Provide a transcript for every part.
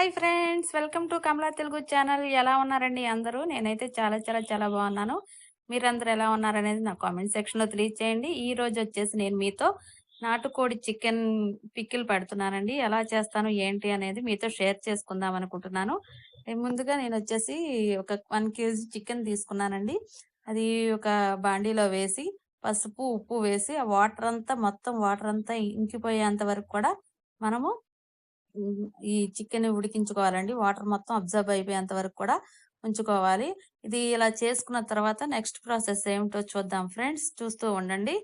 Hi friends, welcome to Kamala Telugu channel. ఎలా ఉన్నారండి అందరూ? నేనైతే చాలా చాలా చాలా బాగున్నాను. మీరందరూ ఎలా ఉన్నారనేది నా కామెంట్ సెక్షన్‌లో తెలియచేయండి. ఈరోజు వచ్చేసి నేను మీతో నాటుకోడి చికెన్ పికిల్ పెడుతున్నానండి. ఎలా చేస్తాను, ఏంటి అనేది మీతో షేర్ చేసుకుందాం అనుకుంటున్నాను. ముందుగా నేనొచ్చేసి ఒక 1 కేజీ చికెన్ తీసుకున్నానండి. అది ఒక బాండీలో వేసి, పసుపు, ఉప్పు వేసి, ఆ వాటర్ అంతా ఇంకిపోయేంత వరకు కూడా మనము ఈ చికెన్‌ని ఉడికించుకోవాలండి. వాటర్ మొత్తం అబ్జర్బ్ అయిపోయేంత వరకు కూడా ఉంచుకోవాలి. ఇది ఇలా చేసుకున్న తర్వాత నెక్స్ట్ ప్రాసెస్ ఏమిటో చూద్దాం ఫ్రెండ్స్. చూస్తూ ఉండండి.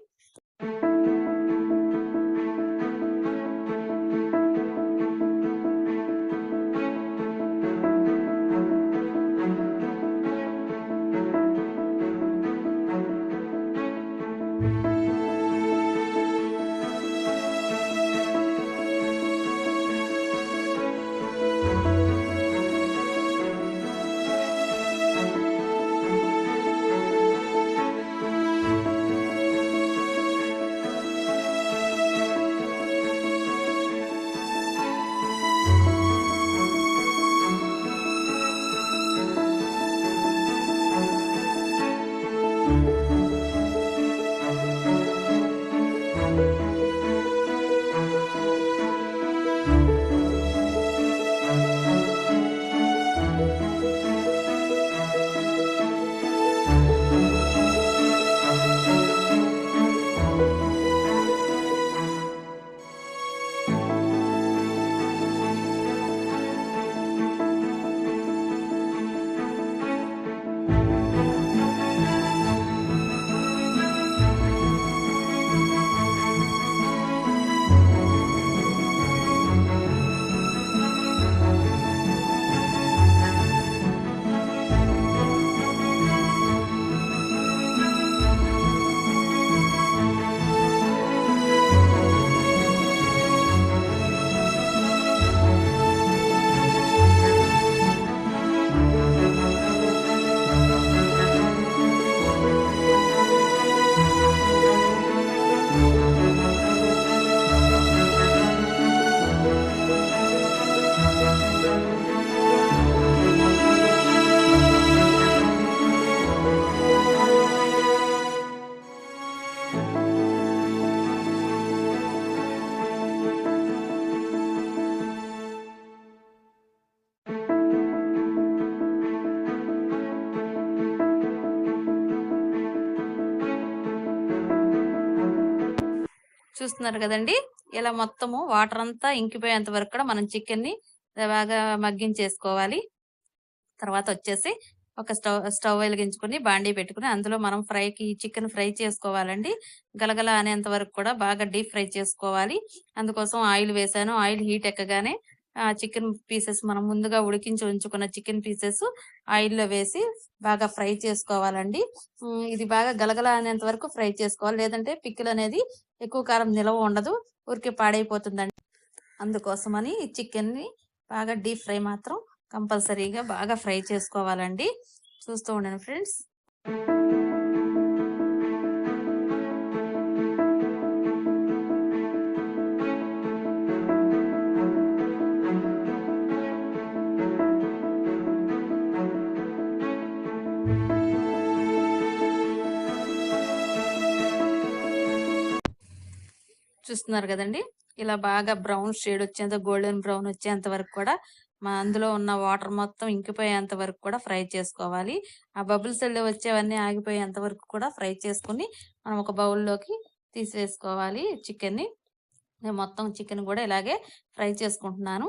చూస్తున్నారు కదండీ! ఇలా మొత్తము వాటర్ అంతా ఇంకిపోయేంత వరకు కూడా మనం చికెన్‌ని బాగా మగ్గించేసుకోవాలి. తర్వాత వచ్చేసి ఒక స్టవ్ వెలిగించుకొని బాండీ పెట్టుకొని అందులో మనం చికెన్ ఫ్రై చేసుకోవాలండి. గలగల అనేంత వరకు కూడా బాగా డీప్ ఫ్రై చేసుకోవాలి. అందుకోసం ఆయిల్ వేశాను. ఆయిల్ హీట్ ఎక్కగానే చికెన్ పీసెస్ మనం ముందుగా ఉడికించి ఉంచుకున్న చికెన్ పీసెస్ ఆయిల్‌లో వేసి బాగా ఫ్రై చేసుకోవాలండి. ఇది బాగా గలగల అనేంత వరకు ఫ్రై చేసుకోవాలి. లేదంటే పికిల్ అనేది ఎక్కువ కాలం నిలవ ఉండదు. ఊరికే పాడైపోతుందండి. అందుకోసమని చికెన్‌ని బాగా డీప్ ఫ్రై మాత్రం కంపల్సరీగా బాగా ఫ్రై చేసుకోవాలండి. చూస్తూ ఉండండి ఫ్రెండ్స్. చూస్తున్నారు కదండీ! ఇలా బాగా బ్రౌన్ షేడ్ వచ్చేంత గోల్డెన్ బ్రౌన్ వచ్చేంత వరకు కూడా అందులో ఉన్న వాటర్ మొత్తం ఇంకిపోయేంత వరకు కూడా ఫ్రై చేసుకోవాలి. ఆ బబుల్స్ వచ్చేవన్నీ ఆగిపోయేంత వరకు కూడా ఫ్రై చేసుకొని మనం ఒక బౌల్‌లోకి తీసివేసుకోవాలి చికెన్‌ని. నేను మొత్తం చికెన్ కూడా ఇలాగే ఫ్రై చేసుకుంటున్నాను.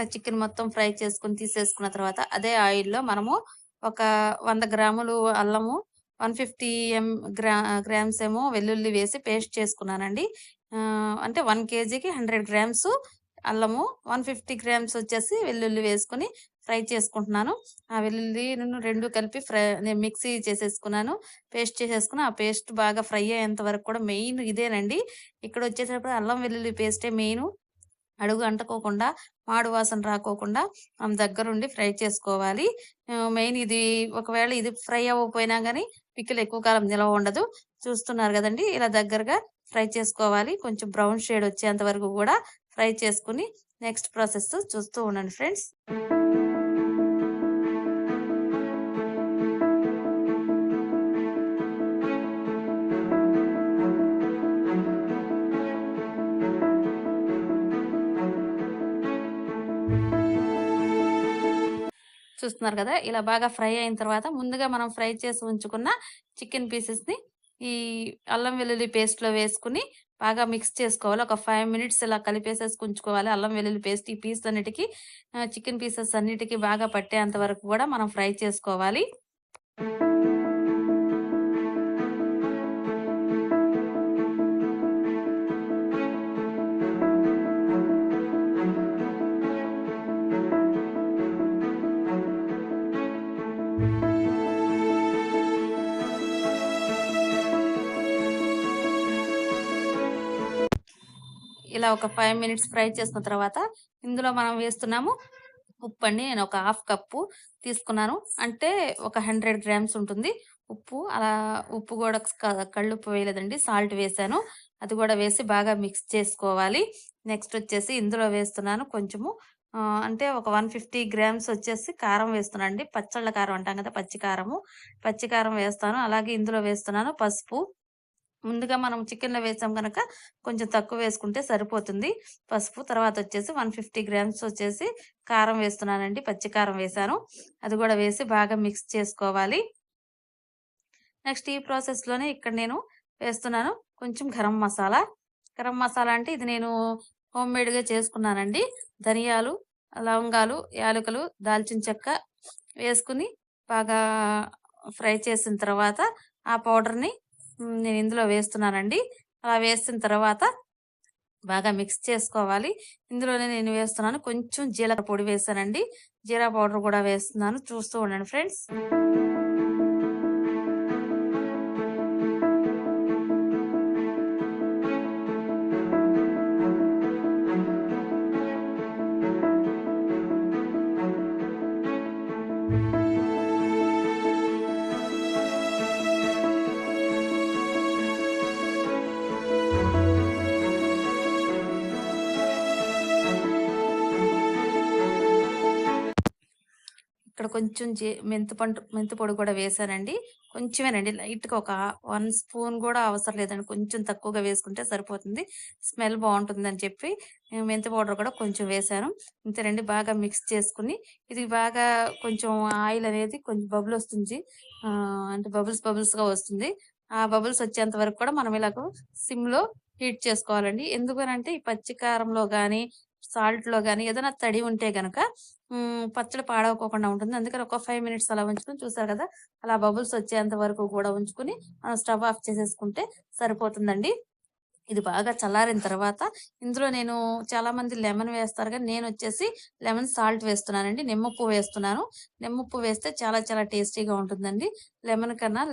ఇలా చికెన్ మొత్తం ఫ్రై చేసుకొని తీసేసుకున్న తర్వాత అదే ఆయిల్‌లో మనము ఒక 100 గ్రాములు అల్లము, 150 ఎం గ్రా గ్రామ్స్ ఏమో వెల్లుల్లి వేసి పేస్ట్ చేసుకున్నానండి. అంటే 1 కేజీకి 100 గ్రామ్స్ అల్లము, 150 గ్రామ్స్ వచ్చేసి వెల్లుల్లి వేసుకొని ఫ్రై చేసుకుంటున్నాను. ఆ వెల్లుల్లిను 2 కలిపి నేను మిక్సీ చేసేసుకున్నాను. పేస్ట్ చేసేసుకొని, ఆ పేస్ట్ బాగా ఫ్రై అయ్యేంత వరకు కూడా మెయిన్ ఇదేనండి. ఇక్కడొచ్చేటప్పుడు అల్లం వెల్లుల్లి పేస్టే మెయిను. అడుగు అంటుకోకుండా, మాడు వాసన రాకోకుండా దగ్గరుండి ఫ్రై చేసుకోవాలి. మెయిన్ ఇది ఒకవేళ ఇది ఫ్రై అవ్వకపోయినా గానీ పికిల్ ఎక్కువ కాలం నిలవ ఉండదు. చూస్తున్నారు గదండీ! ఇలా దగ్గరగా ఫ్రై చేసుకోవాలి. కొంచెం బ్రౌన్ షేడ్ వచ్చేంత వరకు గూడా ఫ్రై చేసుకొని నెక్స్ట్ ప్రాసెస్ చూస్తూ ఉండండి ఫ్రెండ్స్. చూస్తున్నారు కదా! ఇలా బాగా ఫ్రై అయిన తర్వాత ముందుగా మనం ఫ్రై చేసి ఉంచుకున్న చికెన్ పీసెస్‌ని ఈ అల్లం వెల్లుల్లి పేస్ట్‌లో వేసుకొని బాగా మిక్స్ చేసుకోవాలి. ఒక 5 మినిట్స్ ఇలా కలిపేసేసి ఉంచుకోవాలి. అల్లం వెల్లుల్లి పేస్ట్ ఈ పీస్ అన్నిటికి చికెన్ పీసెస్ అన్నిటికి బాగా పట్టేంత వరకు కూడా మనం ఫ్రై చేసుకోవాలి. ఇలా ఒక 5 మినిట్స్ ఫ్రై చేసిన తర్వాత ఇందులో మనం వేస్తున్నాము ఉప్పండి. నేను ఒక హాఫ్ కప్పు తీసుకున్నాను. అంటే ఒక 100 గ్రామ్స్ ఉంటుంది ఉప్పు. అలా ఉప్పు గూడా కళ్ళుప్పు వేయలేదండి. సాల్ట్ వేశాను. అది గూడా వేసి బాగా మిక్స్ చేసుకోవాలి. నెక్స్ట్ వచ్చేసి ఇందులో వేస్తున్నాను కొంచెము అంటే ఒక 150 గ్రామ్స్ వచ్చేసి కారం వేస్తున్నానండి. పచ్చళ్ళ కారం అంటాం గదా! పచ్చి కారము. పచ్చి కారం వేస్తాను. అలాగే ఇందులో వేస్తున్నాను పసుపు. ముందుగా మనం చికెన్‌లో వేసాం గనక కొంచెం తక్కువ వేసుకుంటే సరిపోతుంది పసుపు. తర్వాతొచ్చేసి 150 గ్రామ్స్ వచ్చేసి కారం వేస్తున్నానండి. పచ్చి కారం వేశాను. అది గూడా వేసి బాగా మిక్స్ చేసుకోవాలి. నెక్స్ట్ ఈ ప్రాసెస్‌లోనే ఇక్కడ నేను వేస్తున్నాను కొంచెం గరం మసాలా. గరం మసాలా అంటే ఇది నేను హోమ్‌మేడ్‌గా చేసుకున్నానండి. ధనియాలు, లవంగాలు, యాలకులు, దాల్చిన చెక్క వేసుకొని బాగా ఫ్రై చేసిన తర్వాత ఆ పౌడర్‌ని నేను ఇందులో వేస్తున్నానండి. అలా వేసిన తర్వాత బాగా మిక్స్ చేసుకోవాలి. ఇందులోనే నేను వేస్తున్నాను కొంచెం జీలకర్ర పొడి వేశానండి. జీరా పౌడర్ గూడా వేస్తున్నాను. చూస్తూ ఉండండి ఫ్రెండ్స్. ఇక్కడ కొంచెం మెంతి పొడి కూడా వేశానండి. కొంచెమేనండి లైట్‌గా ఒక 1 స్పూన్ గూడా అవసరం లేదండి. కొంచెం తక్కువగా వేసుకుంటే సరిపోతుంది. స్మెల్ బావుంటుందని చెప్పి మెంతి పౌడర్ కూడా కొంచెం వేశాను. ఇంతేనండి బాగా మిక్స్ చేసుకొని ఇది బాగా కొంచెం ఆయిల్ అనేది కొంచెం బబులొస్తుంది. అంటే బబుల్స్‌గా వస్తుంది. ఆ బబుల్స్ వచ్చేంత వరకు కూడా మనం ఇలాగ సిమ్‌లో హీట్ చేసుకోవాలండి. ఎందుకనంటే ఈ పచ్చి కారంలో గాని, సాల్ట్‌లో గాని ఏదైనా తడి ఉంటే గనక పచ్చడి పాడవకోకుండా ఉంటుంది. అందుకని ఒక 5 మినిట్స్ అలా ఉంచుకొని చూసారు కదా! అలా బబుల్స్ వచ్చేంత వరకు కూడా ఉంచుకొని స్టవ్ ఆఫ్ చేసేసుకుంటే సరిపోతుందండి. ఇది బాగా చల్లారిన తర్వాత ఇందులో నేను చాలామంది లెమన్ వేస్తారు గానీ నేనొచ్చేసి లెమన్ సాల్ట్ వేస్తున్నానండి. నిమ్మప్పు వేస్తున్నాను. నిమ్మప్పు వేస్తే చాలా చాలా టేస్టీగా ఉంటుందండి. లెమన్ కన్నా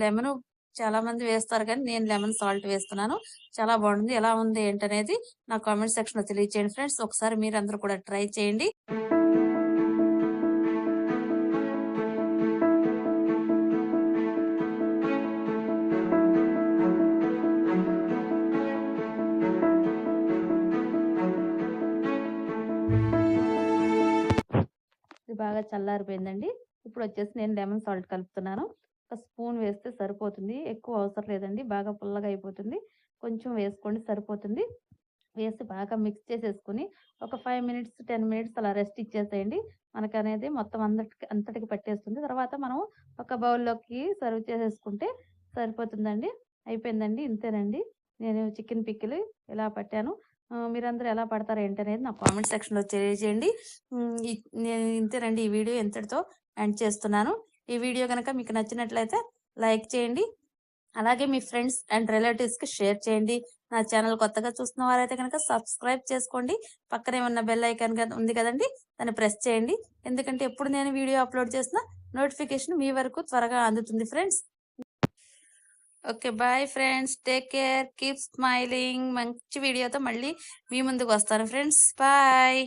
లెమను చాలామంది వేస్తారు గానీ నేను లెమన్ సాల్ట్ వేస్తున్నాను. చాలా బావుంటుంది. ఎలా ఉంది ఏంటనేది నా కామెంట్ సెక్షన్‌లో తెలియచేయండి ఫ్రెండ్స్. ఒకసారి మీరందరూ కూడా ట్రై చేయండి. ఇది బాగా చల్లారిపోయిందండి. ఇప్పుడొచ్చేసి నేను లెమన్ సాల్ట్ కలుపుతున్నాను. ఒక స్పూన్ వేస్తే సరిపోతుంది. ఎక్కువ అవసరం లేదండి. బాగా పుల్లగా అయిపోతుంది. కొంచెం వేసుకోండి సరిపోతుంది. వేసి బాగా మిక్స్ చేసేసుకొని ఒక 5 మినిట్స్, 10 మినిట్స్ అలా రెస్ట్ ఇచ్చేసేయండి. మనకనేది మొత్తం అంతటికి పట్టేస్తుంది. తర్వాత మనం ఒక బౌల్‌లోకి సర్వ్ చేసేసుకుంటే సరిపోతుందండి. అయిపోయిందండి. ఇంతేనండి. నేను చికెన్ పికిల్ ఇలా పట్టాను. మీరందరూ ఎలా పడతారు ఏంటనేది నా కామెంట్ సెక్షన్‌లో తెలియజేయండి. హ్మ్. నేను ఇంతేనండి ఈ వీడియో ఇంతటితో ఎండ్ చేస్తున్నాను. ఈ వీడియో గనక మీకు నచ్చినట్లయితే లైక్ చేయండి. అలాగే మీ ఫ్రెండ్స్ అండ్ రిలేటివ్స్‌కి షేర్ చేయండి. నా ఛానల్ కొత్తగా చూస్తున్న వారైతే గనక సబ్స్క్రైబ్ చేసుకోండి. పక్కనే ఉన్న బెల్ ఐకాన్ ఉంది కదండీ! దాన్ని ప్రెస్ చేయండి. ఎందుకంటే ఎప్పుడు నేను వీడియో అప్‌లోడ్ చేసినా నోటిఫికేషన్ మీ వరకు త్వరగా అందుతుంది friends. Okay. Bye friends. Take care. Keep smiling. మంచి వీడియోతో మళ్ళీ మీ ముందుకొస్తాను ఫ్రెండ్స్. బాయ్.